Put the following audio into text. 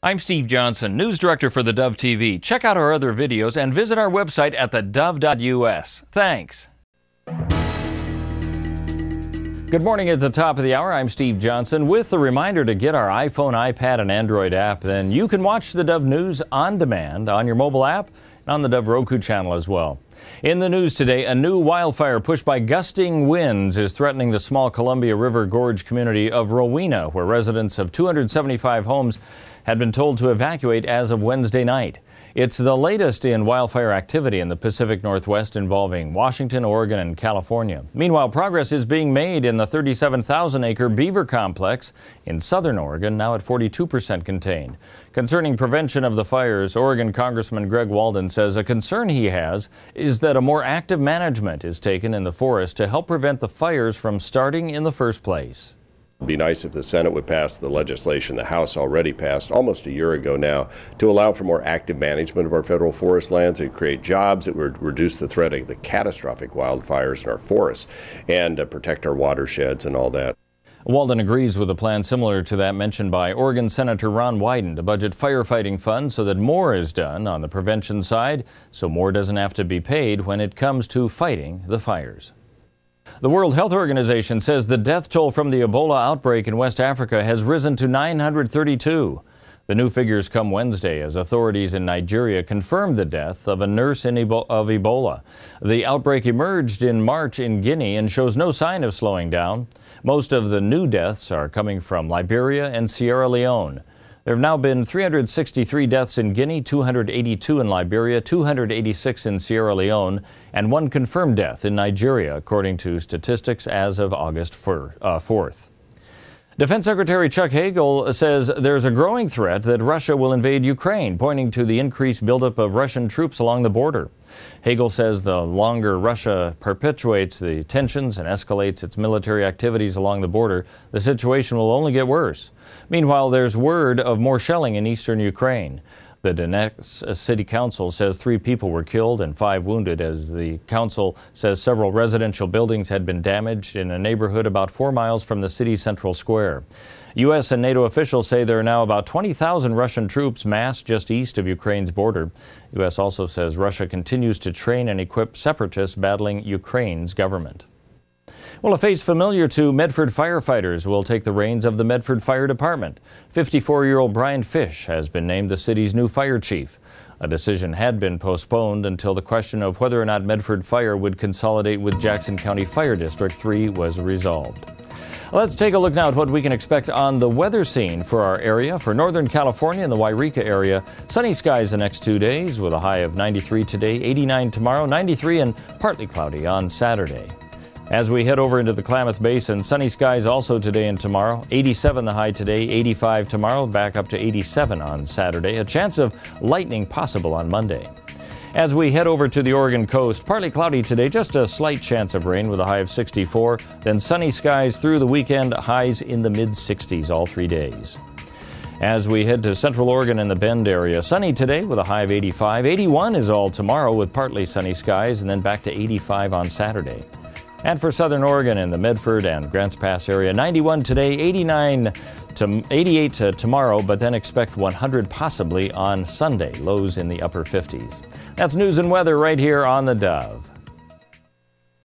I'm Steve Johnson, News Director for theDove TV. Check out our other videos and visit our website at thedove.us. Thanks. Good morning. It's the top of the hour. I'm Steve Johnson with the reminder to get our iPhone, iPad, and Android app. Then you can watch the Dove News on demand on your mobile app and on the Dove Roku channel as well. In the news today, a new wildfire pushed by gusting winds is threatening the small Columbia River Gorge community of Rowena, where residents of 275 homes had been told to evacuate as of Wednesday night. It's the latest in wildfire activity in the Pacific Northwest involving Washington, Oregon, and California. Meanwhile, progress is being made in the 37,000-acre beaver complex in southern Oregon, now at 42% contained. Concerning prevention of the fires, Oregon Congressman Greg Walden says a concern he has is that a more active management is taken in the forest to help prevent the fires from starting in the first place. It'd be nice if the Senate would pass the legislation the House already passed almost a year ago now to allow for more active management of our federal forest lands and create jobs that would reduce the threat of the catastrophic wildfires in our forests and protect our watersheds and all that. Walden agrees with a plan similar to that mentioned by Oregon Senator Ron Wyden to budget firefighting funds so that more is done on the prevention side, so more doesn't have to be paid when it comes to fighting the fires. The World Health Organization says the death toll from the Ebola outbreak in West Africa has risen to 932. The new figures come Wednesday as authorities in Nigeria confirmed the death of a nurse of Ebola. The outbreak emerged in March in Guinea and shows no sign of slowing down. Most of the new deaths are coming from Liberia and Sierra Leone. There have now been 363 deaths in Guinea, 282 in Liberia, 286 in Sierra Leone, and one confirmed death in Nigeria, according to statistics as of August 4th. Defense Secretary Chuck Hagel says there's a growing threat that Russia will invade Ukraine, pointing to the increased buildup of Russian troops along the border. Hagel says the longer Russia perpetuates the tensions and escalates its military activities along the border, the situation will only get worse. Meanwhile, there's word of more shelling in eastern Ukraine. The Donetsk City Council says 3 people were killed and 5 wounded, as the council says several residential buildings had been damaged in a neighborhood about 4 miles from the city's central square. U.S. and NATO officials say there are now about 20,000 Russian troops massed just east of Ukraine's border. U.S. also says Russia continues to train and equip separatists battling Ukraine's government. Well, a face familiar to Medford firefighters will take the reins of the Medford Fire Department. 54-year-old Brian Fish has been named the city's new fire chief. A decision had been postponed until the question of whether or not Medford Fire would consolidate with Jackson County Fire District 3 was resolved. Let's take a look now at what we can expect on the weather scene for our area. For Northern California and the Wairika area, sunny skies the next 2 days with a high of 93 today, 89 tomorrow, 93 and partly cloudy on Saturday. As we head over into the Klamath Basin, sunny skies also today and tomorrow. 87 the high today, 85 tomorrow, back up to 87 on Saturday. A chance of lightning possible on Monday. As we head over to the Oregon coast, partly cloudy today, just a slight chance of rain with a high of 64. Then sunny skies through the weekend, highs in the mid-60s all 3 days. As we head to Central Oregon and the Bend area, sunny today with a high of 85. 81 is all tomorrow with partly sunny skies, and then back to 85 on Saturday. And for Southern Oregon and the Medford and Grants Pass area, 91 today, 88 tomorrow, but then expect 100 possibly on Sunday, lows in the upper 50s. That's news and weather right here on the Dove.